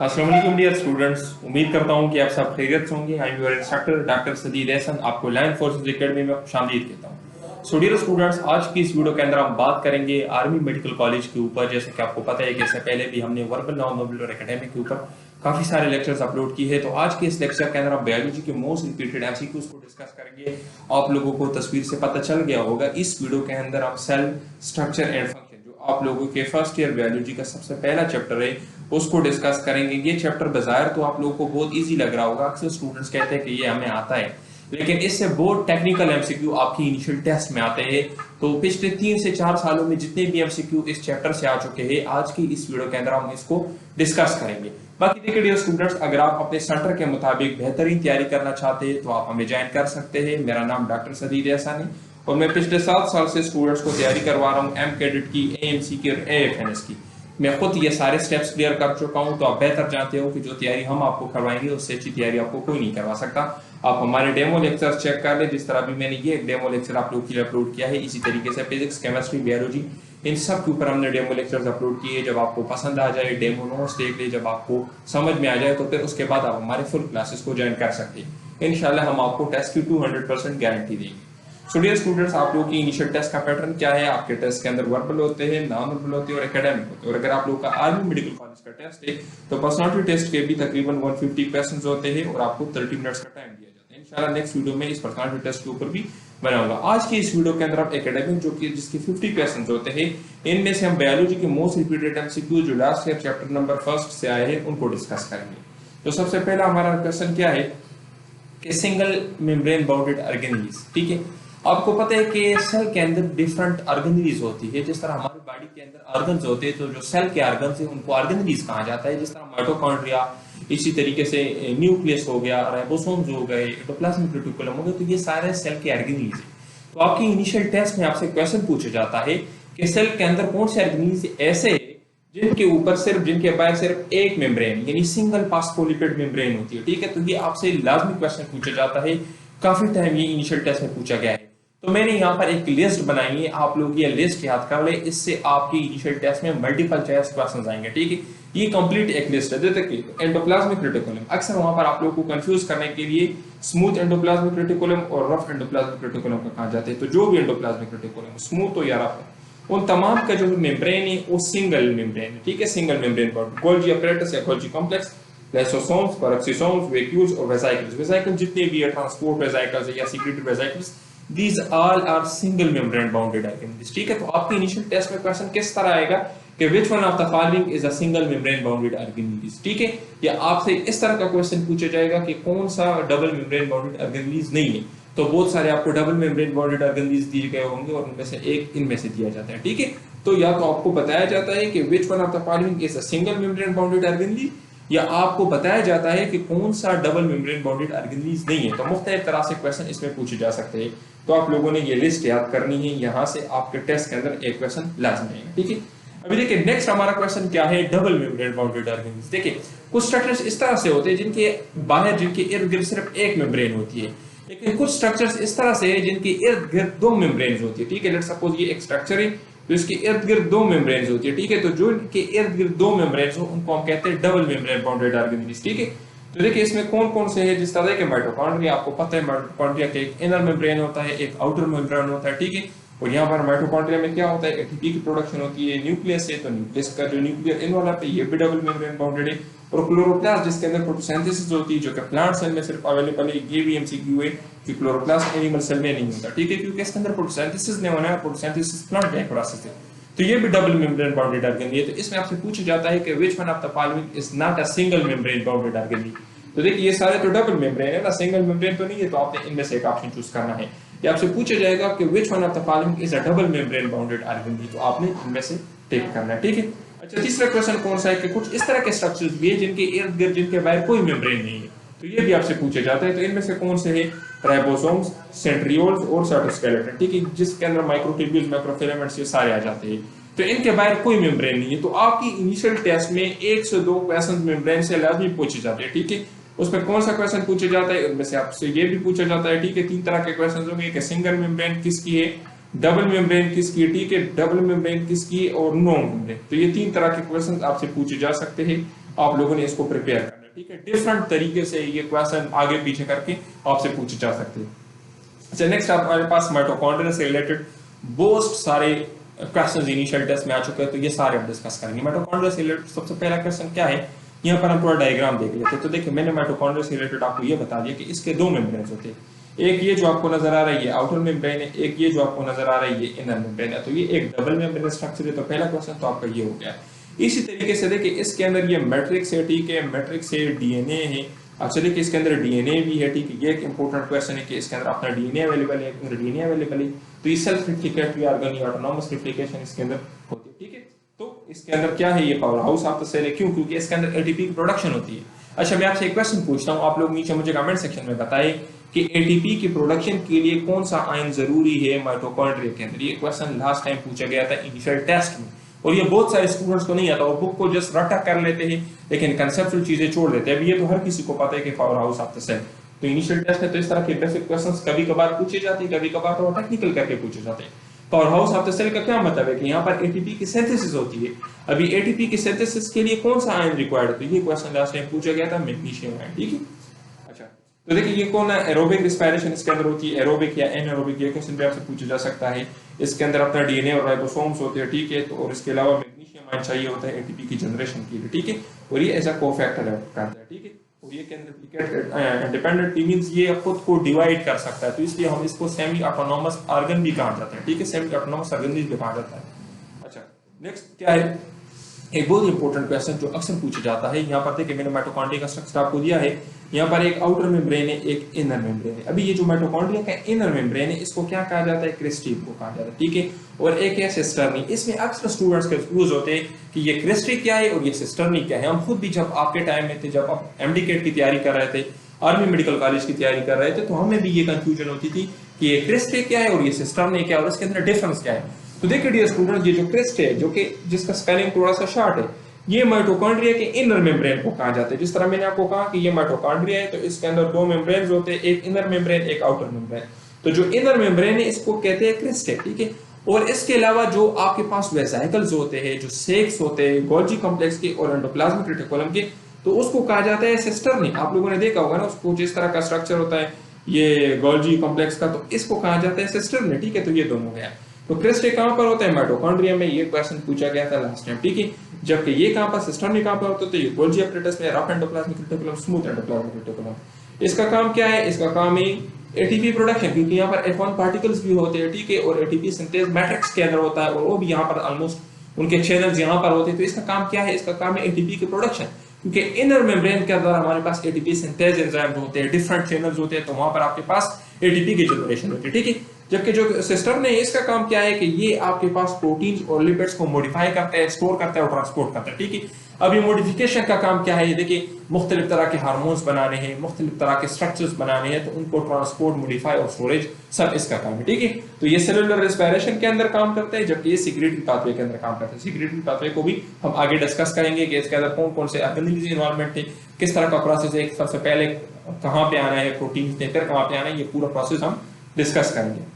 अस्सलाम वालेकुम dear students. उम्मीद करता हूं कि आप सब खैरियत से होंगे। I am your instructor doctor Sadeed Ahsan, आपको लाइन फोर्सेस एकेडमी में खुशामदीद कहता हूं। सो डियर स्टूडेंट्स, आज की इस वीडियो के अंदर हम बात करेंगे आर्मी मेडिकल कॉलेज के ऊपर। जैसे कि आपको पता है कि इससे पहले भी हमने वर्बल नॉन वर्बल और एकेडमिक के ऊपर काफी सारे लेक्चर्स अपलोड किए हैं। तो आज के इस लेक्चर के अंदर हम बायोलॉजी के मोस्ट रिपीटेड एमसीक्यूज को डिस्कस करेंगे। आप लोगों को तस्वीर से पता चल गया होगा, इस वीडियो के अंदर हम सेल स्ट्रक्चर एंड फंक्शन, आप लोगों के फर्स्ट ईयर बायोलॉजी का सबसे पहला चैप्टर है, उसको डिस्कस करेंगे। ये चैप्टर बाजार तो आप लोगों को बहुत इजी लग रहा होगा। अक्सर स्टूडेंट्स कहते हैं कि ये हमें आता है, लेकिन इससे बहुत टेक्निकल एमसीक्यू आपकी इनिशियल टेस्ट में आते हैं। तो पिछले 3 से 4 सालों में जितने भी एमसीक्यू इस चैप्टर से आ चुके हैं, आज की इस वीडियो के अंदर हम इसको डिस्कस करेंगे। बाकी देखिए डियर स्टूडेंट्स, अगर आप अपने सेंटर के मुताबिक बेहतरीन तैयारी करना चाहते हैं तो आप हमें ज्वाइन कर सकते हैं। मेरा नाम डॉक्टर सदीद एहसन है और मैं पिछले 7 साल से स्टूडेंट्स को तैयारी करवा रहा हूँ एम कैडेट की, एएमसी की और एएफएनएस की। मैं खुद ये सारे स्टेप्स क्लियर कर चुका हूँ, तो आप बेहतर जानते हो कि जो तैयारी हम आपको करवाएंगे उससे अच्छी तैयारी आपको कोई नहीं करवा सकता। आप हमारे डेमो लेक्चर चेक कर ले, जिस तरह भी मैंने ये डेमो लेक्चर आप लोग के लिए अपलोड किया है, इसी तरीके से फिजिक्स, केमिस्ट्री, बायोलॉजी, इन सब के ऊपर हमने डेमो लेक्चर्स अपलोड किए। जब आपको पसंद आ जाए, डेमो नोट्स देख ले, जब आपको समझ में आ जाए, तो फिर उसके बाद आप हमारे फुल क्लासेस को ज्वाइन कर सकते हैं। इंशाल्लाह हम आपको टेस्ट की 200% गारंटी देंगे। सो डियर स्टूडेंट्स, आप लोगों की इनिशियल टेस्ट का पैटर्न क्या है? आपके टेस्ट के अंदर वर्बल होते हैं, नॉन वर्बल होते हैं और एकेडमिक होते हैं। और अगर आप लोगों का आर्मी मेडिकल कॉलेज का टेस्ट है तो पर्सनालिटी टेस्ट के भी तकरीबन 150 क्वेश्चंस होते हैं और आपको 30 मिनट्स का टाइम दिया जाता है। इंशाल्लाह नेक्स्ट वीडियो में इस पर्सनालिटी टेस्ट के ऊपर भी बनाऊंगा। आज की इस वीडियो के अंदर आप एकेडमिक जो कि जिसके 50 क्वेश्चंस होते हैं, इनमें से हम बायोलॉजी के मोस्ट रिपीटेड एमसीक्यू जो लास्ट ईयर चैप्टर नंबर 1 से आए हैं उनको डिस्कस करेंगे। तो सबसे पहला हमारा क्वेश्चन क्या है कि सिंगल मेम्ब्रेन बाउंडेड ऑर्गेनेल्स। ठीक है, आपको पता है कि सेल के अंदर डिफरेंट ऑर्गेनेल्स होती है। जिस तरह हमारी बॉडी के अंदर ऑर्गन्स होते हैं, तो जो सेल के ऑर्गन्स हैं उनको ऑर्गेनेल्स कहा जाता है। जिस तरह माइटोकॉन्ड्रिया, इसी तरीके से न्यूक्लियस हो गया, राइबोसोम्स हो गए, एंडोप्लाज्मिक रेटिकुलम हो गए, तो ये सारे सेल के ऑर्गेनेल्स हैं। तो आपकी इनिशियल टेस्ट में आपसे क्वेश्चन पूछा जाता है कि सेल के अंदर कौन से ऑर्गेनेल्स ऐसे हैं जिनके ऊपर सिर्फ, जिनके बाहर सिर्फ एक मेम्ब्रेन यानी सिंगल फास्फोलिपिड मेम्ब्रेन होती है। ठीक है, तो ये आपसे लाजमी क्वेश्चन पूछा जाता है। काफी टाइम ये इनिशियल टेस्ट में पूछा गया है। तो मैंने यहाँ पर एक लिस्ट बनाई है, आप लोग ये लिस्ट याद कर ले, इससे आपकी इनिशियल टेस्ट में मल्टीपल चॉइस क्वेश्चंस आएंगे। ठीक है, ये कंप्लीट एक लिस्ट है। जैसे कि एंडोप्लाज्मिक रेटिकुलम, अक्सर वहां पर आप लोगों को कंफ्यूज करने के लिए स्मूथ एंडोप्लाज्मिक रेटिकुलम और रफ एंडोप्लाज्मिक रेटिकुलम का कहा जाता है। तो जो भी एंडोप्लाज्मिक रेटिकुलम स्मूथ हो या रफ, उन तमाम का जो मेम्ब्रेन है वो सिंगल मेम्ब्रेन है। ठीक है, सिंगल मेम्ब्रेन पर गोल्गी अपैरेटस या Golgi complex, lysosomes, peroxisomes, vacuoles और वेसिकल्स। वेसिकल जितने भी है, ट्रांसपोर्ट वेसिकल्स या secretory vesicles, these all are single membrane bounded organelles। ठीक है, तो आपके इनिशियल टेस्ट में क्वेश्चन किस तरह आएगा कि which one of the following is a single membrane bounded organelles। ठीक है, या आपसे इस तरह का क्वेश्चन पूछा जाएगा कि कौन सा डबल मेम्ब्रेन बाउंडेड ऑर्गेनेल्स नहीं है। तो बहुत सारे आपको डबल मेम्ब्रेन बाउंडेड ऑर्गेनेल्स दिए गए होंगे और उनमें से एक इनमें से दिया जाता है। ठीक है, तो या तो आपको बताया जाता है कि which one of the following is a single membrane bounded organelle, या आपको बताया जाता है कि कौन सा डबल मेम्ब्रेन बाउंडेड ऑर्गेनेल्स नहीं है। तो मुख्तलिफ तरह से क्वेश्चन इसमें पूछे जा सकते हैं। तो आप लोगों ने ये लिस्ट याद करनी है, यहाँ से आपके टेस्ट के अंदर एक क्वेश्चन लाजमी आएगा। ठीक है, अभी देखिए नेक्स्ट हमारा क्वेश्चन क्या है, डबल मेम्ब्रेन बाउंडेड ऑर्गेनेल्स। देखिए कुछ स्ट्रक्चर्स इस तरह से होते हैं जिनके बाहर, जिनके इर्द गिर्द सिर्फ एक मेम्ब्रेन होती है, लेकिन कुछ स्ट्रक्चर्स इस तरह से है जिनके इर्द गिर्द 2 मेम्ब्रेन होती है। ठीक है, लेट्स सपोज ये एक स्ट्रक्चर है तो इसके इर्द गिर्द 2 मेम्ब्रेन होती है। ठीक है, तो जो इनके इर्द गिर्द 2 मेम्ब्रेन हो उनको हम कहते हैं डबल मेम्ब्रेन बाउंडेड ऑर्गेनेल्स। ठीक है, तो देखिए इसमें कौन कौन से हैं। जिस तरह के माइटोकॉन्ड्रिया, आपको पता है माइटोकॉन्ड्रिया के एक इनर मेम्ब्रेन होता है, एक आउटर मेम्ब्रेन होता है। ठीक है, और यहाँ पर माइटोकॉन्ड्रिया में क्या होता है, एटीपी की प्रोडक्शन होती है। न्यूक्लियस है तो न्यूक्लियस का जो न्यूक्लियर इन्वॉल्व है ये भी डबल मेम्ब्रेन बाउंडेड है। और क्लोरोप्लास्ट जिसके अंदर फोटोसिंथेसिस होती है, जो कि प्लांट सेल में सिर्फ अवेलेबल है, ये भी एमसीक्यू है कि क्लोरोप्लास्ट एनिमल सेल में नहीं होता। ठीक है, क्योंकि इसके अंदर फोटोसिंथेसिस नहीं होना है, फोटोसिंथेसिस प्लांट का प्रोसेस है। तो ये भी डबल मेम्ब्रेन बाउंडेड ऑर्गेनेल है। तो इसमें आपसे पूछा जाता है कि which one of the following is not a single membrane bounded organelle. तो देखिए ये सारे तो डबल मेम्ब्रेन है ना, सिंगल मेम्ब्रेन तो नहीं है, तो आपने इनमें से एक ऑप्शन चूज करना है। या आपसे पूछा जाएगा कि which one of the following is a double membrane bounded organelle, तो आपने इनमें से टिक करना है। ठीक है, अच्छा तीसरा क्वेश्चन कौन सा है कि कुछ इस तरह के स्ट्रक्चर्स भी है जिनके इर्द गिर्द, जिनके बाहर कोई मेम्ब्रेन नहीं है, तो ये भी आपसे पूछे जाता है। तो इनमें से कौन से है, राइबोसोम्स, सेंट्रियोल्स और साइटोस्केलेटन। ठीक है, जिसके अंदर माइक्रोट्यूब्यूल्स, माइक्रोफिलामेंट्स ये सारे आ जाते हैं। तो इनके बाहर कोई मेम्ब्रेन नहीं है। तो आपकी इनिशियल टेस्ट में 1 से 2 क्वेश्चन मेम्ब्रेन से लाजमी पूछे जाते हैं। ठीक है, उसमें कौन सा क्वेश्चन पूछा जाता है, उनमें से आपसे ये भी पूछा जाता है। ठीक है, 3 तरह के क्वेश्चन होंगे कि सिंगल मेम्ब्रेन किसकी है, डबल मेम्ब्रेन किसकी है, ठीक है, डबल मेम्ब्रेन किसकी और नो मेम्ब्रेन। तो ये 3 तरह के क्वेश्चन आपसे पूछे जा सकते हैं। आप लोगों ने इसको प्रिपेयर करना है, ठीक है। डिफरेंट तरीके से ये क्वेश्चन आगे पीछे करके आपसे पूछे जा सकते हैं। अच्छा, नेक्स्ट हमारे पास माइटोकॉन्ड्रिया से रिलेटेड बहुत सारे क्वेश्चंस इनिशियल टेस्ट में आ चुके हैं, तो ये सारे हम डिस्कस करेंगे। माइटोकॉन्ड्रिया से रिलेटेड सबसे पहला क्वेश्चन क्या है, यहाँ पर हम थोड़ा डायग्राम देख लेते हैं। तो देखिए, मैंने माइटोकॉन्ड्रिया से रिलेटेड आपको ये बता दिया कि इसके दो मेम्ब्रेन्स होते हैं, एक ये जो आपको नजर आ रही है आउटर मेम्ब्रेन है, एक ये जो आपको नजर आ रही है इनर मेम्ब्रेन है। तो ये एक डबल मेम्ब्रेन स्ट्रक्चर है। तो पहला क्वेश्चन तो आपका ये हो गया। इसी तरीके से देखिए, इसके अंदर ये मैट्रिक्स है, ठीक है, मैट्रिक्स है, डीएनए है। अच्छा देखिए, इसके अंदर डीएनए भी है, ठीक है। ये एक इंपॉर्टेंट क्वेश्चन है कि इसके अंदर अपना डीएनए अवेलेबल है, इसके अंदर डीएनए अवेलेबल है। तो ये सेल्फ रिप्लिकेटरी ऑर्गन या ऑटोनॉमस रिप्लिकेशन इसके अंदर होती है, ठीक है। तो इसके अंदर क्या है, ये power house of the cell है। क्यों? क्योंकि इसके अंदर एटीपी की प्रोडक्शन होती है। अच्छा, मैं आपसे एक क्वेश्चन पूछता हूँ, आप लोग नीचे मुझे कमेंट सेक्शन में बताएं कि एटीपी की प्रोडक्शन के लिए कौन सा आयन जरूरी है माइटोकॉन्ड्रिया के अंदर। ये क्वेश्चन लास्ट टाइम पूछा गया था इनिशियल टेस्ट में, और ये बहुत सारे स्टूडेंट्स को नहीं आता, वो बुक को जस्ट रटा कर लेते हैं लेकिन कंसेप्चुअल चीजें छोड़ देते हैं। अब ये तो हर किसी को पता है कि power house of the cell. तो इनिशियल टेस्ट में तो इस तरह के बेसिक क्वेश्चंस कभी कभार पूछे जाते हैं, कभी कभार तो टेक्निकल करके पूछे जाते हैं। Power house of the cell का क्या मतलब है कि यहाँ पर एटीपी की सिंथेसिस होती है। अभी एटीपी की सिंथेसिस के लिए कौन सा आयन रिक्वायर्ड है, तो ये क्वेश्चन लास्ट टाइम पूछा गया था, मैग्नीशियम आयन, ठीक है। अच्छा, तो देखिए ये कौन है, एरोबिक रिस्पायरेशन इसके अंदर होती है, एरोबिक या एनारोबिक, ये क्वेश्चन भी आपसे पूछा जा सकता है। इसके अंदर अपना डीएनए और राइबोसोम्स होते हैं, ठीक है। तो और इसके अलावा मैग्नीशियम आयन चाहिए होता है एटीपी की जनरेशन के लिए, ठीक है। और ये एज अ कोफैक्टर करता है, ठीक है। और ये कैन रेप्लिकेट इंडिपेंडेंटली, मींस ये खुद को डिवाइड कर सकता है। तो इसलिए हम इसको सेमी ऑटोनॉमस ऑर्गन भी कहा जाता है, ठीक है, सेमी ऑटोनॉमस ऑर्गन भी कहा जाता है। अच्छा, नेक्स्ट क्या है, एक बहुत इंपॉर्टेंट क्वेश्चन जो अक्सर पूछा जाता है। यहाँ पर देखिए, मैंने माइटोकॉन्ड्रिया का स्ट्रक्चर आपको दिया है। यहाँ पर एक आउटर मेम्ब्रेन है, एक इनर मेम्ब्रेन है। अभी ये जो माइटोकॉन्ड्रिया का इनर मेम्ब्रेन है, इसको क्या कहा जाता है, क्रिस्टी को कहा जाता है, ठीक है। और एक है सिस्टर्नी। इसमें अक्सर स्टूडेंट्स कंफ्यूज होते हैं कि ये क्रिस्टी क्या है और ये सिस्टर्नी क्या है। हम खुद भी जब आपके टाइम में थे, जब आप एमडी कैट की तैयारी कर रहे थे, आर्मी मेडिकल कॉलेज की तैयारी कर रहे थे, तो हमें भी ये कंफ्यूजन होती थी कि ये क्रिस्टी क्या है और ये सिस्टर्नी क्या है, और इसके अंदर डिफरेंस क्या है। तो देखिए डियर स्टूडेंट, ये जो क्रिस्ट है, जो कि जिसका स्पेलिंग थोड़ा सा शॉर्ट है, ये माइटोकॉन्ड्रिया के इनर मेम्ब्रेन को कहा जाता है। जिस तरह मैंने आपको कहा कि ये माइटोकॉन्ड्रिया है, तो इसके अंदर दो मेम्ब्रेन होते हैं, एक इनर मेम्ब्रेन, एक आउटर मेम्ब्रेन। तो जो इनर मेम्ब्रेन है इसको कहते हैं क्रिस्ट है, ठीक है। और इसके अलावा जो आपके पास वेसाइकल्स होते हैं, जो सेक्स होते हैं गोल्जी कॉम्प्लेक्स के और एंडोप्लाज्मिक रेटिकुलम के, तो उसको कहा जाता है सिस्टर्नी। आप लोगों ने देखा होगा ना उसको, जिस तरह का स्ट्रक्चर होता है ये गोल्जी कॉम्प्लेक्स का, तो इसको कहा जाता है सिस्टर्नी, ठीक है। तो ये दोनों गया। तो क्रिस्ट कहां पर होता है, माइटोकॉन्ड्रिया में, ये क्वेश्चन पूछा गया था लास्ट टाइम, ठीक है। जबकि ये कहां पर, सिस्टम में कहां पर होता है, तो ये गोल्जी एपरेटस में, rough endoplasmic reticulum, smooth endoplasmic reticulum. इसका काम क्या है, इसका काम है एटीपी प्रोडक्शन, क्योंकि यहाँ पर F1 पार्टिकल्स भी होते हैं, ठीक है। और एटीपी सिंथेस मैट्रिक्स के अंदर होता है, और वो भी यहाँ पर ऑलमोस्ट उनके चैनल्स यहाँ पर होते हैं। तो इसका काम क्या है, इसका काम है एटीपी की प्रोडक्शन, क्योंकि इनर मेम्ब्रेन के अंदर हमारे पास एटीपी सिंथेस एंजाइम्स होते हैं, डिफरेंट चैनल्स होते हैं, तो वहां पर आपके पास एटीपी की जनरेशन होती है, ठीक है। जबकि जो सिस्टम ने, इसका काम क्या है कि ये आपके पास प्रोटीन्स और लिपिड्स को मॉडिफाई करता है, स्टोर करता है और ट्रांसपोर्ट करता है, ठीक है। अब ये मॉडिफिकेशन का काम क्या है, ये देखिए, मुख्तलिफ तरह के हार्मोन्स बनाने हैं, मुख्तलिफ तरह के स्ट्रक्चर्स बनाने हैं, तो उनको ट्रांसपोर्ट, मॉडिफाई और स्टोरेज सब इसका काम है, ठीक है। तो ये सेलुलर रेस्पिरेशन के अंदर काम करता है, जबकि ये सिक्रेटरी पाथवे के अंदर काम करता है। सिक्रेटरी पाथवे को भी हम आगे डिस्कस करेंगे कि इसके अंदर कौन कौन से ऑर्गेनिल्स इन्वॉल्वमेंट है, किस तरह का प्रोसेस है, सबसे पहले कहाँ पे आना है प्रोटीन ने, फिर कहाँ पे आना है, ये पूरा प्रोसेस हम डिस्कस करेंगे।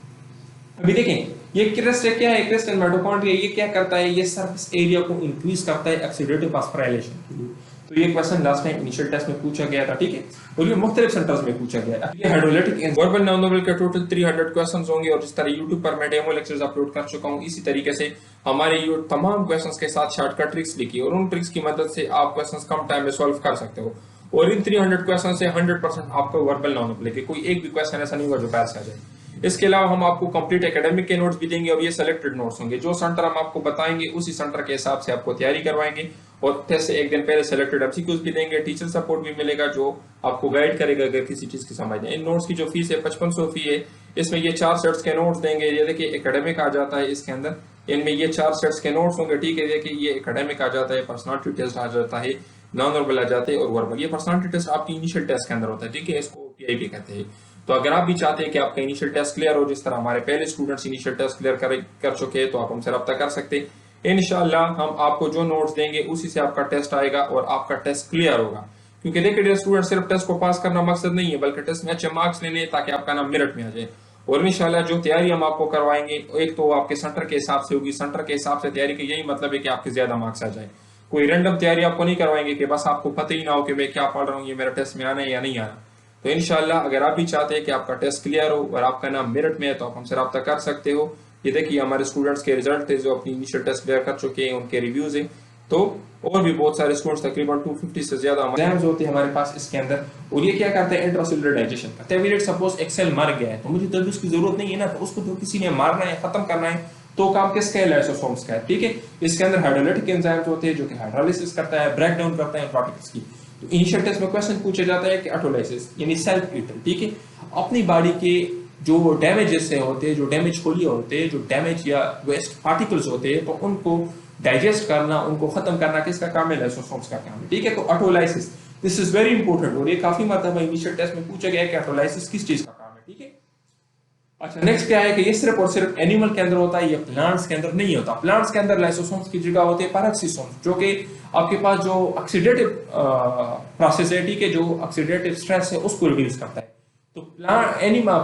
अभी देखें, ये क्रिस्ट क्या है, क्रिस्ट एंड माइटोकॉन्ड्रिया, ये क्या करता है, ये सरफेस एरिया को इंक्रीज करता है ऑक्सीडेटिव फास्फोराइलेशन के लिए। तो ये question last time initial test में पूछा गया था, ठीक है। और ये मुख्तलिफ सेंटर्स में पूछा गया है। ये हाइड्रोलाइटिक वर्बल नॉन वर्बल के टोटल 300 क्वेश्चंस होंगे, और जिस तरह YouTube पर मैं डेमो लेक्चर्स अपलोड कर चुका हूं, इसी तरीके से हमारे ये तमाम क्वेश्चंस के साथ शॉर्टकट ट्रिक्स लिखी, और उन ट्रिक्स की मदद से आप क्वेश्चंस कम टाइम में सॉल्व कर सकते हो। और इन 300 क्वेश्चन से 100% आपको वर्बल नॉन वर्बल है, कोई एक भी क्वेश्चन ऐसा नहीं होगा जो पास आ जाए। इसके अलावा हम आपको कंप्लीट एकेडमिक के नोट्स भी देंगे, और ये सिलेक्टेड नोट्स होंगे। जो सेंटर हम आपको बताएंगे उसी सेंटर के हिसाब से आपको तैयारी करवाएंगे, और टेस्ट से एक दिन पहले सिलेक्टेड एमसीक्यूज भी देंगे। टीचर सपोर्ट भी मिलेगा जो आपको गाइड करेगा अगर किसी चीज की समझ नहीं। इन नोट्स की जो फीस है 5500 फी है। इसमें ये 4 सेट्स के नोट्स देंगे। ये देखिए एकेडमिक आ जाता है इसके अंदर, इनमें ये 4 सेट्स के नोट्स होंगे, ठीक है। देखिए ये एकेडमिक आ जाता है, पर्सनालिटी टेस्ट आ जाता है, नॉन वर्बल आ जाते हैं, और वर्बल। ये पर्सनालिटी टेस्ट आपकी इनिशियल टेस्ट के अंदर होता है, ठीक है। इसको ओपीआई भी कहते हैं। तो अगर आप भी चाहते हैं कि आपका इनिशियल टेस्ट क्लियर हो, जिस तरह हमारे पहले स्टूडेंट्स इनिशियल टेस्ट क्लियर कर चुके हैं, तो आप हमसे रब्ता कर सकते हैं। इंशाल्लाह हम आपको जो नोट्स देंगे उसी से आपका टेस्ट आएगा और आपका टेस्ट क्लियर होगा। क्योंकि देखिए स्टूडेंट, सिर्फ टेस्ट को पास करना मकसद नहीं है, बल्कि टेस्ट में अच्छे मार्क्स लेने ताकि आपका नाम मेरिट में आ जाए। और इंशाल्लाह जो तैयारी हम आपको करवाएंगे, एक तो आपके सेंटर के हिसाब से होगी, सेंटर के हिसाब से तैयारी का यही मतलब है कि आपके ज्यादा मार्क्स आ जाए। कोई रैंडम तैयारी आपको नहीं करवाएंगे कि बस आपको पता ही ना हो कि मैं क्या पढ़ रहा हूँ, ये मेरा टेस्ट में आना है या नहीं आना। तो इंशाल्लाह अगर आप भी चाहते हैं कि आपका टेस्ट क्लियर हो और आपका नाम मेरिट में है तो आप हमसे रब्ता कर सकते हो। ये देखिए हमारे स्टूडेंट्स के रिजल्ट थे जो अपनी इनिशियल टेस्ट क्लियर कर चुके हैं, उनके रिव्यूज हैं। तो और भी बहुत सारे स्टूडेंट्स तकरीबन 250 से ज्यादा एग्जाम्स होते हैं हमारे पास इसके अंदर। और ये क्या करते हैं, इंट्रासेलुलर डाइजेशन करते हैं। सपोज एक्सेल मर गया है तो मुझे तो उसकी जरूरत नहीं है ना, तो उसको तो किसी ने मारना है, खत्म करना है, तो काम किसका है, लाइसोसोम्स का है। ठीक है, इसके अंदर हाइड्रोलाइटिक एंजाइम्स होते हैं जो कि हाइड्रोलिसिस करता है, ब्रेक डाउन करता है प्रोटीन्स की। तो इनिशियल टेस्ट में क्वेश्चन पूछा जाता है कि ऑटोलाइसिस यानी सेल्फ ईटर, ठीक है, अपनी बॉडी के जो डैमेजेस से होते हैं, जो डैमेज खोलिए होते हैं, जो डैमेज या वेस्ट पार्टिकल्स होते हैं, तो उनको डाइजेस्ट करना, उनको खत्म करना किसका काम है, लाइसोसोम्स का काम है। ठीक है, तो autolysis this is very important और ये काफी मतलब इनिशियल टेस्ट में पूछा गया है कि ऑटोलाइसिस किस चीज का काम है। ठीक है, अच्छा नेक्स्ट क्या है कि ये सिर्फ और सिर्फ एनिमल के अंदर होता है, ये प्लांट्स के अंदर नहीं होता। प्लांट्स के अंदर लाइसोसोम्स की जगह होते हैं पैराक्सीसोम्स, जो कि आपके पास जो ऑक्सीडेटिव प्रोसेस है, ठीक है, जो ऑक्सीडेटिव स्ट्रेस है उसको रिड्यूस करता है। तो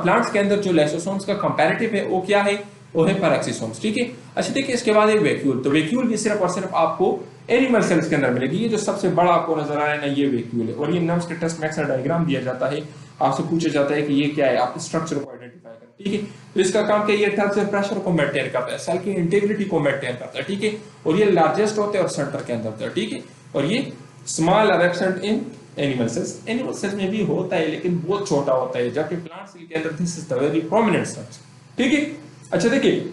प्लांट्स के अंदर जो लाइसोसोम्स का कंपैरेटिव है वो क्या है, वो है पैराक्सीसोम्स। ठीक है, अच्छा देखिए इसके बाद एक वैक्यूल, तो वैक्यूल भी सिर्फ और सिर्फ आपको एनिमल सेल्स के अंदर मिलेगी। ये जो सबसे बड़ा आपको नजर आ रहा है ना, ये वैक्यूल है। और ये नर्व्स के टेस्ट में अक्सर डायग्राम दिया जाता है, आपसे पूछा जाता है कि ये क्या है, आप स्ट्रक्चर को आइडेंटिफाई करें। ठीक है, तो इसका काम क्या है, ये टर्फ से प्रेशर को मेंटेन करता है, सेल की इंटीग्रिटी को मेंटेन करता है। ठीक है, और ये लार्जेस्ट होते हैं और सेंटर के अंदर होता है। ठीक है, और ये small or absent in animal cells, animal cells में भी होता है लेकिन बहुत छोटा होता है, जबकि प्लांट सेल के अंदर this is the very prominent structure. ठीक है, अच्छा देखिए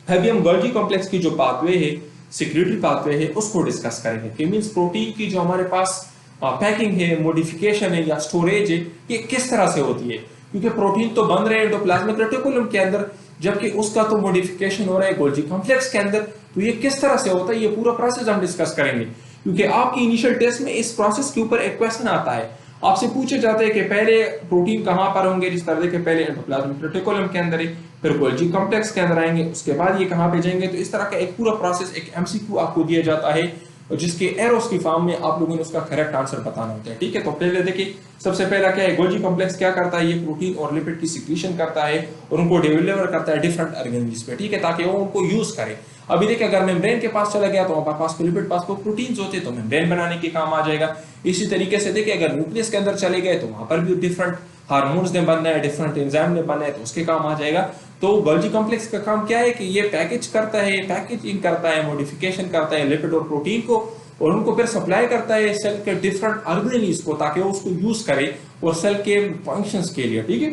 अभी हम गोल्गी कॉम्प्लेक्स की जो पाथवे है, सिक्योरिटी पाथवे है, उसको डिस्कस करेंगे कि मींस प्रोटीन की जो हमारे पास पैकिंग है, मॉडिफिकेशन है या स्टोरेज है, ये किस तरह से होती है। क्योंकि प्रोटीन तो बन रहे हैं एंडोप्लाज्मिक रेटिकुलम के अंदर, जबकि उसका तो मॉडिफिकेशन हो रहा है गोल्गी कॉम्प्लेक्स के अंदर। तो ये किस तरह से होता है, ये पूरा प्रोसेस हम डिस्कस करेंगे। क्योंकि आपकी इनिशियल टेस्ट में इस प्रोसेस के ऊपर एक क्वेश्चन आता है, आपसे पूछे जाते हैं कि पहले प्रोटीन कहां पर होंगे, जिस तरह के पहले एंडोप्लाज्मिक रेटिकुलम के अंदर है, फिर गोल्गी कॉम्प्लेक्स के अंदर आएंगे, उसके बाद ये कहां पे जाएंगे। तो इस तरह का एक पूरा प्रोसेस, एक एमसीक्यू आपको दिया जाता है और जिसके एरोस की फॉर्म में आप लोगों ने उसका करेक्ट आंसर बताना होता है। ठीक है, तो पहले देखिए सबसे पहला क्या है, गोल्गी कॉम्प्लेक्स क्या करता है, ये प्रोटीन और लिपिड की सिक्रीशन करता है और उनको डिलीवर करता है डिफरेंट ऑर्गेनिल्स पे। ठीक है, ताकि वो उनको यूज करे। अभी देखिए अगर मेम्ब्रेन के पास चला गया तो हमारे पास लिपिड पास को प्रोटीन्स होते हैं तो मेम्ब्रेन बनाने के काम आ जाएगा। इसी तरीके से देखिए अगर न्यूक्लियस के अंदर चले गए तो वहां पर भी डिफरेंट हार्मोन्स ने बनना है, डिफरेंट एंजाइम ने बनना है, तो उसके काम आ जाएगा। तो गोल्गी कॉम्प्लेक्स का काम क्या है कि ये पैकेज करता है, पैकेजिंग करता है, मॉडिफिकेशन करता है लिपिड और प्रोटीन को, और उनको फिर सप्लाई करता है सेल के डिफरेंट ऑर्गेनेल्स को, ताकि वो उसको यूज करे और सेल के फंक्शंस के लिए। ठीक है,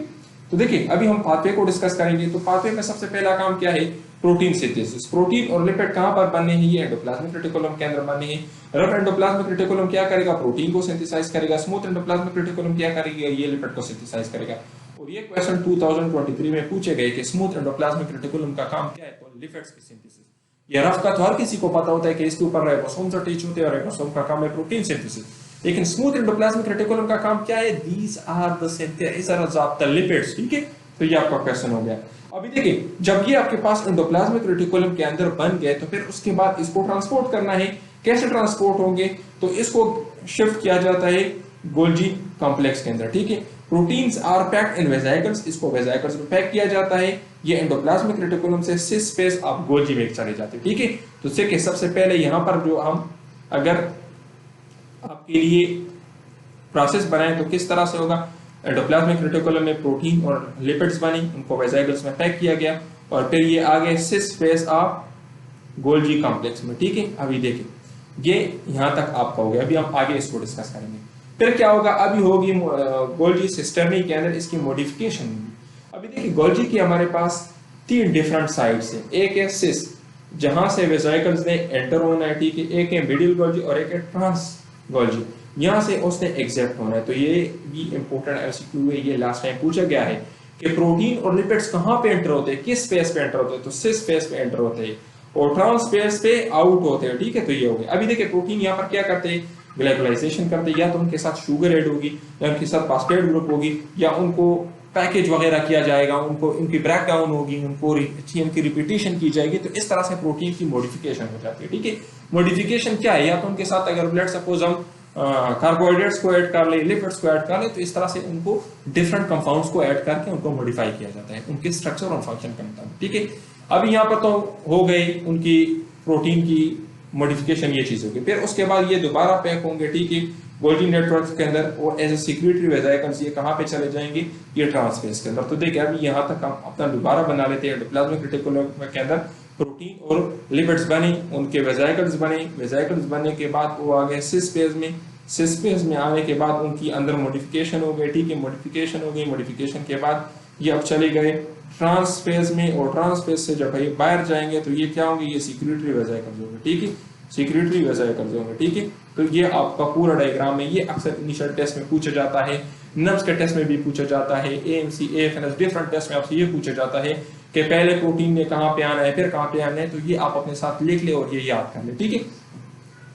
तो देखिए अभी हम पाथवे को डिस्कस करेंगे। तो पाथवे में सबसे पहला काम क्या है, प्रोटीन सिंथेसिस। प्रोटीन और लिपिड कहां पर बनने हैं, ये एंडोप्लाज्मिक रेटिकुलम के अंदर बनने हैं। रफ एंडोप्लाज्मिक रेटिकुलम क्या करेगा, प्रोटीन को सिंथेसाइज करेगा। स्मूथ एंडोप्लाज्मिक रेटिकुलम क्या करेगा, ये लिपिड को सिंथेसाइज करेगा। और ये क्वेश्चन 2023 में पूछे गए कि स्मूथ एंडोप्लाज्मिक रेटिकुलम का काम क्या है, तो लिपिड्स की सिंथेसिस। ये रफ का तो हर किसी को पता होता है कि इसके ऊपर राइबोसोम्स अटैच होते हैं और राइबोसोम का काम है प्रोटीन सिंथेसिस। लेकिन स्मूथ एंडोप्लाज्मिक रेटिकुलम का काम क्या है, these are the synthesisers of the lipids. ठीक है, तो ये आपका क्वेश्चन हो गया। अभी देखिए जब ये आपके पास एंडोप्लाज्मिक रेटिकुलम के अंदर बन गए तो फिर उसके बाद इसको ट्रांसपोर्ट करना है। कैसे ट्रांसपोर्ट होंगे, तो इसको शिफ्ट किया जाता है गोल्गी कॉम्प्लेक्स के अंदर। ठीक है, proteins are packed in vesicles, इसको वेसिकल्स में पैक किया जाता है। ये एंडोप्लाज्मिक रेटिकुलम से सिस स्पेस ऑफ गोल्गी में चले जाते हैं। ठीक है, तो देखिए सबसे पहले यहां पर जो हम अगर आपके लिए प्रोसेस बनाए तो किस तरह से होगा, एंडोप्लाज्मिक रेटिकुलम में प्रोटीन और लिपिड्स बनी, उनको वेसिकल्स में पैक किया गया और फिर ये आगे सिस स्पेस ऑफ गोल्गी कॉम्प्लेक्स में। ठीक है, अभी देखिए ये यहां तक आपका हो गया। अभी हम आगे इसको डिस्कस करेंगे। फिर क्या होगा, अभी होगी गोल्गी सिस्टर्नी के अंदर इसकी मॉडिफिकेशन। अभी देखिए गोल्गी की हमारे पास 3 डिफरेंट साइड्स हैं। एक है सिस जहां से वेसिकल्स ने एंटर होना है, ठीक है, एक है मिडिल गोल्गी और एक है ट्रांस गोल्गी, यहां से उसने एग्जैक्ट होना है। तो ये भी इंपॉर्टेंट एमसीक्यू है, ये लास्ट टाइम पूछा गया है कि प्रोटीन और लिपिड्स कहां पे एंटर होते हैं, किस स्पेस पे एंटर होते हैं, तो सिस स्पेस पे एंटर होते हैं और ट्रांस स्पेस पे आउट होते हैं। ठीक है, तो ये हो गया। अभी देखिए प्रोटीन यहां पर क्या करते हैं, ग्लाइकोलाइजेशन करते हैं, या तो उनके साथ शुगर ऐड होगी या उनके साथ फास्फेट ग्रुप होगी या उनको पैकेज वगैरह किया जाएगा, उनको इनकी ब्रेक डाउन होगी, उनको इनकी रिपीटेशन की जाएगी। तो इस तरह से प्रोटीन की मॉडिफिकेशन हो जाती है। ठीक है, मॉडिफिकेशन क्या है, या तो उनके साथ अगर लेट्स सपोज हम कार्बोहाइड्रेट्स को ऐड कर ले, लिपिड्स को ऐड कर ले, तो इस तरह से उनको डिफरेंट कंपाउंड्स को ऐड करके उनको मॉडिफाई किया जाता है उनके स्ट्रक्चर और फंक्शन के मुताबिक। ठीक है, अभी यहाँ पर तो हो गई उनकी प्रोटीन की मॉडिफिकेशन ये चीज होगी। फिर उसके बाद ये दोबारा पैक होंगे, ठीक है, गोल्गी नेटवर्क के अंदर, और एज ए सिक्योरिटी वेसिकल्स ये कहाँ पे चले जाएंगे, ये ट्रांसफेस के अंदर। तो देखिए अभी यहाँ तक हम अपना दोबारा बना लेते हैं। एंडोप्लाज्मिक रेटिकुलम के अंदर प्रोटीन और लिपिड्स बने, उनके वेसिकल्स बने, वेसिकल्स बनने के बाद वो आ गए सिस फेज में, सिस फेज में आने के बाद उनकी अंदर मॉडिफिकेशन हो गई, ठीक है, मॉडिफिकेशन हो गई, मॉडिफिकेशन के बाद ये अब चले गए ट्रांसफेज में, और ट्रांसफेज से जब ये बाहर जाएंगे तो ये क्या होंगे, ये सिक्योरिटी वेसिकल्स होंगे, ठीक है, सिक्योरिटी वेसिकल्स होंगे, ठीक है। तो ये आपका पूरा डायग्राम है। ये अक्सर इनिशियल टेस्ट में पूछा जाता है, नर्व्स के टेस्ट में भी पूछा जाता है, एएमसी एएफएनएस डिफरेंट टेस्ट में आपसे ये पूछा जाता है कि पहले प्रोटीन ने कहाँ पे आना है, फिर कहाँ पे आना है। तो ये आप अपने साथ लिख ले और ये याद कर ले, ठीक है।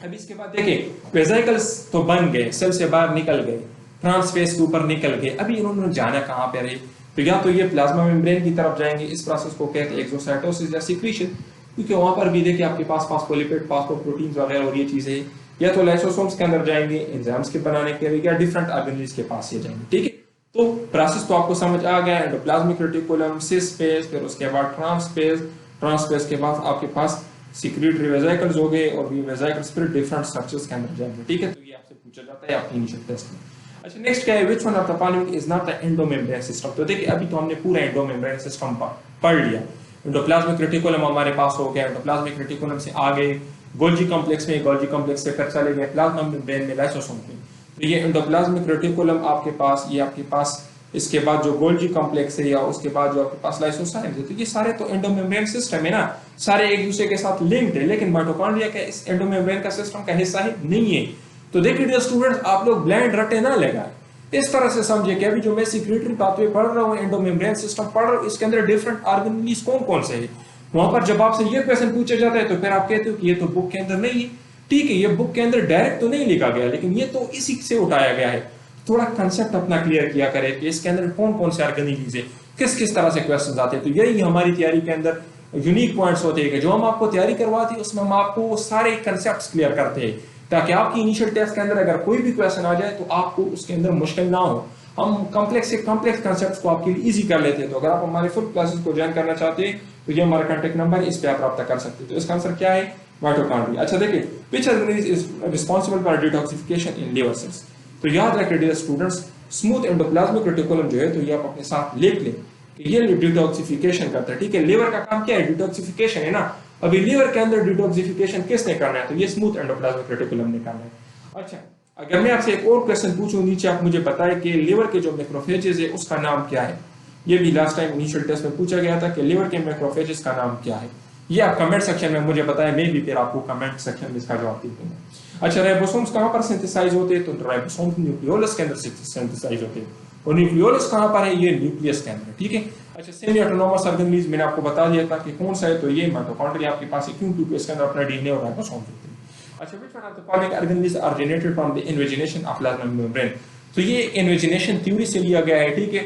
अब इसके बाद देखिए वेसिकल्स तो बन गए, सेल से बाहर निकल गए, ट्रांसफेस के ऊपर निकल गए, अभी इन्होंने जाना कहाँ पे रहे, तो या तो ये प्लाज्मा मेम्ब्रेन की तरफ जाएंगे, इस प्रोसेस को कहते हैं एक्सोसाइटोसिस या सिक्रीशन, क्योंकि वहां पर भी देखिए आपके पास फास्फोलिपिड, फास्फोप्रोटीन्स वगैरह और ये चीजें, या तो लाइसोसोम्स के अंदर जाएंगे एंजाइम्स के बनाने के लिए, या डिफरेंट ऑर्गेनेल्स के पास ये जाएंगे, ठीक है। तो प्रोसेस तो आपको समझ आ गया, एंडोप्लाज्मिक रेटिकुलम, सिस फेज, फिर उसके बाद ट्रांसफेज, ट्रांसफेज के बाद आपके पास सिक्रीटरी वेसिकल्स हो गए, और ये वेसिकल्स फिर डिफरेंट स्ट्रक्चर्स के अंदर जाएंगे, ठीक है। तो ये आपसे पूछा जाता है आपके इनिशियल टेस्ट में। अच्छा नेक्स्ट क्या है, which one of the following is not the endomembrane system. तो देखिए अभी तो हमने पूरा एंडोमेम्ब्रेन सिस्टम पढ़ लिया। एंडोप्लाज्मिक रेटिकुलम हमारे पास हो गया, एंडोप्लाज्मिक रेटिकुलम से आगे गोल्गी कॉम्प्लेक्स में, गोल्गी कॉम्प्लेक्स से फिर चले गए प्लाज्मा मेम्ब्रेन में, लाइसोसोम में। तो ये एंडोप्लाज्मिक रेटिकुलम आपके पास, ये आपके पास इसके बाद जो गोल्गी कॉम्प्लेक्स है, या उसके बाद जो आपके पास लाइसोसोम है, तो ये सारे तो एंडोमेम्ब्रेन सिस्टम है ना, सारे एक दूसरे के साथ लिंक्ड है, लेकिन माइटोकॉन्ड्रिया का इस एंडोमेम्ब्रेन का सिस्टम का हिस्सा है नहीं है। तो देखिए स्टूडेंट्स, आप लोग ब्लाइंड रटे ना लगाए, इस तरह से समझे कि अभी जो मैं सिक्रेटरी पाथवे पढ़ रहा हूँ, एंडोमेम्ब्रेन सिस्टम पढ़ रहा हूँ, इसके अंदर डिफरेंट ऑर्गेनेल्स कौन कौन से है। वहां पर जब आपसे ये क्वेश्चन पूछा जाता है तो फिर आप कहते हो कि ये तो बुक के अंदर नहीं है, ठीक है, ये बुक के अंदर डायरेक्ट तो नहीं लिखा गया, लेकिन ये तो इसी से उठाया गया है। थोड़ा कंसेप्ट अपना क्लियर किया करे कि इसके अंदर कौन कौन से ऑर्गेनेल्स है, किस किस तरह से क्वेश्चन आते हैं। तो यही हमारी तैयारी के अंदर यूनिक पॉइंट्स होते हैं कि जो हम आपको तैयारी करवाते हैं उसमें हम आपको सारे कंसेप्ट क्लियर करते हैं, ताकि आपकी इनिशियल टेस्ट के अंदर अगर कोई भी क्वेश्चन आ जाए तो आपको उसके अंदर मुश्किल ना हो। हम कॉम्प्लेक्स से कॉम्प्लेक्स कंसेप्ट्स को आपके लिए इजी कर लेते हैं। तो अगर आप हमारे फुल क्लासेस को ज्वाइन करना चाहते हैं तो ये हमारा कांटेक्ट नंबर है, इस पे आप रब्ता कर सकते हैं। तो इसका आंसर क्या है, माइटोकॉन्ड्रिया। अच्छा देखिए, which organelle is responsible for detoxification in liver cells. तो याद रखिए dear students, smooth endoplasmic reticulum जो है, तो ये आप अपने साथ लिख लें कि ये डिटॉक्सिफिकेशन करता है, ठीक है। लिवर का काम क्या है, डिटॉक्सिफिकेशन है ना। अभी लिवर के अंदर डिटॉक्सिफिकेशन किसने करना है, तो ये स्मूथ एंडोप्लाज्मिक रेटिकुलम ने करना है। अच्छा, अगर मैं आपसे एक और क्वेश्चन पूछूं, नीचे आप मुझे बताएं कि लिवर के जो मैक्रोफेजेस है उसका नाम क्या है। ये भी लास्ट टाइम इनिशियल टेस्ट में पूछा गया था कि लिवर के मैक्रोफेजेस का नाम क्या है। ये आप कमेंट सेक्शन में मुझे बताएं, मैं भी फिर आपको कमेंट सेक्शन में इसका जवाब दे दूंगा। अच्छा, राइबोसोम्स कहां पर सिंथेसाइज होते हैं, तो राइबोसोम्स न्यूक्लियोलस के अंदर सिंथेसाइज होते हैं, और न्यूक्लियोलस कहां पर है, ये न्यूक्लियस के अंदर, ठीक है। अच्छा, सेमी ऑटोनोमस ऑर्गेनेल्स मैंने आपको बता दिया था कि कौन सा है, तो ये माइटोकॉन्ड्रिया आपके पास है, क्योंकि इसके अंदर अपना डीएनए और राइबोसोम्स होते हैं। अच्छा, which one of the following organelles are generated from the invagination of plasma membrane। तो ये इन्वेजिनेशन थ्योरी से लिया गया है, ठीक है।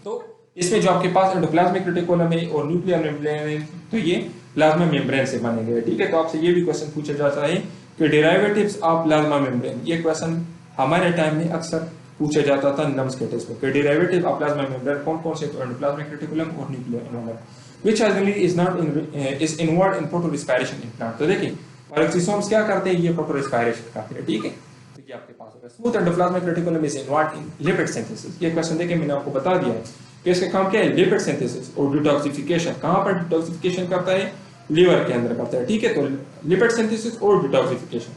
तो इसमें जो आपके पास एंडोप्लाज्मिक रेटिकुलम है और न्यूक्लियर मेम्ब्रेन है, तो ये प्लाज्मा मेम्ब्रेन से बने गए, ठीक है। तो आपसे ये भी क्वेश्चन पूछा जाता है कि डेरिवेटिव्स ऑफ प्लाज्मा मेम्ब्रेन, ये क्वेश्चन हमारे टाइम में अक्सर पूछा जाता था नम्स के टेस्ट में कि डेरिवेटिव ऑफ प्लाज्मा मेम्ब्रेन कौन कौन से, तो एंडोप्लाज्मिक रेटिकुलम और nuclear membrane. Which organelle is not is involved in photo respiration in plant. तो देखिए ऑर्गेनिजम्स क्या करते हैं, ये फोटो रेस्पिरेशन करते हैं, ठीक है। तो ये आपके पास होगा। Smooth endoplasmic reticulum is involved in lipid synthesis. ये क्वेश्चन देखिए मैंने आपको बता दिया है कि इसका काम क्या है, लिपिड सिंथेसिस और डिटॉक्सिफिकेशन। कहां पर डिटॉक्सिफिकेशन करता है, लिवर के अंदर करता है, ठीक है। तो लिपिड सिंथेसिस और डिटॉक्सिफिकेशन।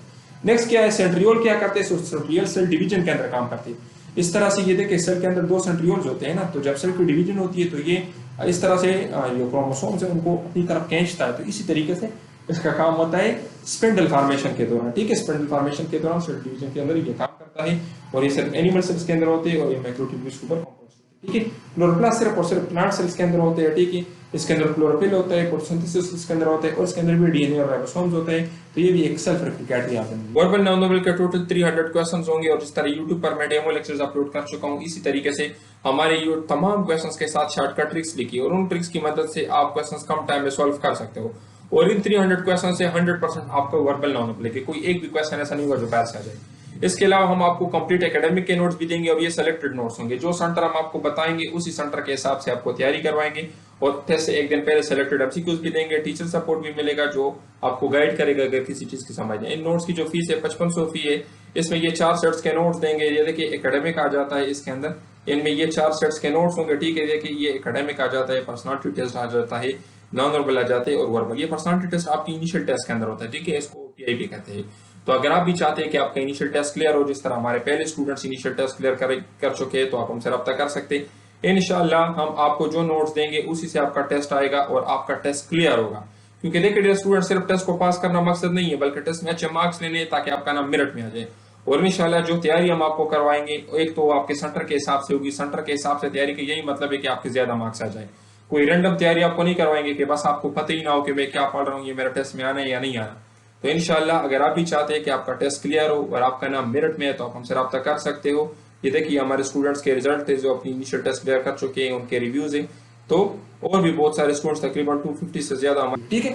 नेक्स्ट क्या है, सेंट्रियोल क्या करते हैं, सेंट्रियोल सेल डिवीजन के अंदर काम करते हैं। इस तरह से ये देखिए सेल के अंदर दो सेंट्रियोल्स होते हैं ना, तो जब सेल की डिवीजन होती है तो ये इस तरह से जो क्रोमोसोम्स है उनको अपनी तरफ खींचता है। तो इसी तरीके से इसका काम होता है स्पिंडल फॉर्मेशन के दौरान, ठीक है। स्पिंडल फॉर्मेशन के दौरान सेल डिवीजन के अंदर ये काम करता है, और ये सिर्फ एनिमल सेल्स के अंदर होते हैं, और ये माइक्रोट्यूब्यूल्स के ऊपर कंपोस्ट होते हैं, ठीक है। क्लोरोप्लास्ट सिर्फ और सिर्फ प्लांट सेल्स के अंदर होते हैं, ठीक है। इसके अंदर क्लोरोफिल होता है, फोटोसिंथेसिस इसके अंदर होता है, और इसके अंदर भी डीएनए और राइबोसोम्स होते हैं। तो ये भी एक सेल्फ रेप्लिकेटरी ऑर्गन है। वर्बल नॉन वर्बल के टोटल 300 क्वेश्चंस होंगे, और इस तरह YouTube पर मैं डेमो लेक्चर्स अपलोड कर चुका हूं। इसी तरीके से हमारे ये तमाम क्वेश्चंस के साथ शॉर्टकट ट्रिक्स लिखी, और उन ट्रिक्स की मदद से आप क्वेश्चंस कम टाइम में सॉल्व कर सकते हो। और इन 300 क्वेश्चन से 100% आपका वर्बल नॉन वर्बल है, कोई एक भी क्वेश्चन ऐसा नहीं होगा जो पास आ जाए। इसके अलावा हम आपको कंप्लीट एकेडमिक के नोट्स भी देंगे और ये सेलेक्टेड नोट्स होंगे। जो सेंटर हम आपको बताएंगे उसी सेंटर के हिसाब से आपको तैयारी करवाएंगे और टेस्ट से एक दिन पहले सेलेक्टेड एमसीक्यूज भी देंगे। टीचर सपोर्ट भी मिलेगा जो आपको गाइड करेगा अगर किसी चीज की समझ है। इन नोट्स की जो फीस है 5500 फी है। इसमें ये 4 सेट्स के नोट्स देंगे। ये देखिए एकेडमिक आ जाता है इसके अंदर, इनमें ये 4 सेट्स के नोट्स होंगे। ठीक है, देखिए ये एकेडमिक आ जाता है, पर्सनालिटी टेस्ट आ जाता है, नॉन वर्बल आ जाते हैं और वर्बल। ये पर्सनालिटी टेस्ट आपकी इनिशियल टेस्ट के अंदर होता है। ठीक है, इसको ओटीआई भी कहते हैं। तो अगर आप भी चाहते हैं कि आपका इनिशियल टेस्ट क्लियर हो, जिस तरह हमारे पहले स्टूडेंट्स इनिशियल टेस्ट क्लियर कर चुके हैं, तो आप हमसे रब्ता कर सकते हैं। इंशाल्लाह हम आपको जो नोट्स देंगे उसी से आपका टेस्ट आएगा और आपका टेस्ट क्लियर होगा। क्योंकि देखिए स्टूडेंट, सिर्फ टेस्ट को पास करना मकसद नहीं है, बल्कि टेस्ट में अच्छे मार्क्स लेने ताकि आपका नाम मेरिट में आ जाए। और इंशाल्लाह जो तैयारी हम आपको करवाएंगे, एक तो आपके सेंटर के हिसाब से होगी। सेंटर के हिसाब से तैयारी का यही मतलब है कि आपके ज्यादा मार्क्स आ जाए। कोई रैंडम तैयारी आपको नहीं करवाएंगे कि बस आपको पता ही ना हो कि मैं क्या पढ़ रहा हूँ, ये मेरा टेस्ट में आना है या नहीं आना। तो इंशाल्लाह अगर आप भी चाहते हैं कि आपका टेस्ट क्लियर हो और आपका नाम मेरिट में है, तो आप हमसे रब्ता कर सकते हो। ये देखिए हमारे स्टूडेंट्स के रिजल्ट थे जो अपनी इनिशियल टेस्ट क्लियर कर चुके हैं, उनके रिव्यूज हैं। तो और भी बहुत सारे स्टूडेंट्स, तकरीबन 250 से ज्यादा। ठीक है,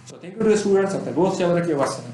so thank you to the students. बहुत से रखिए।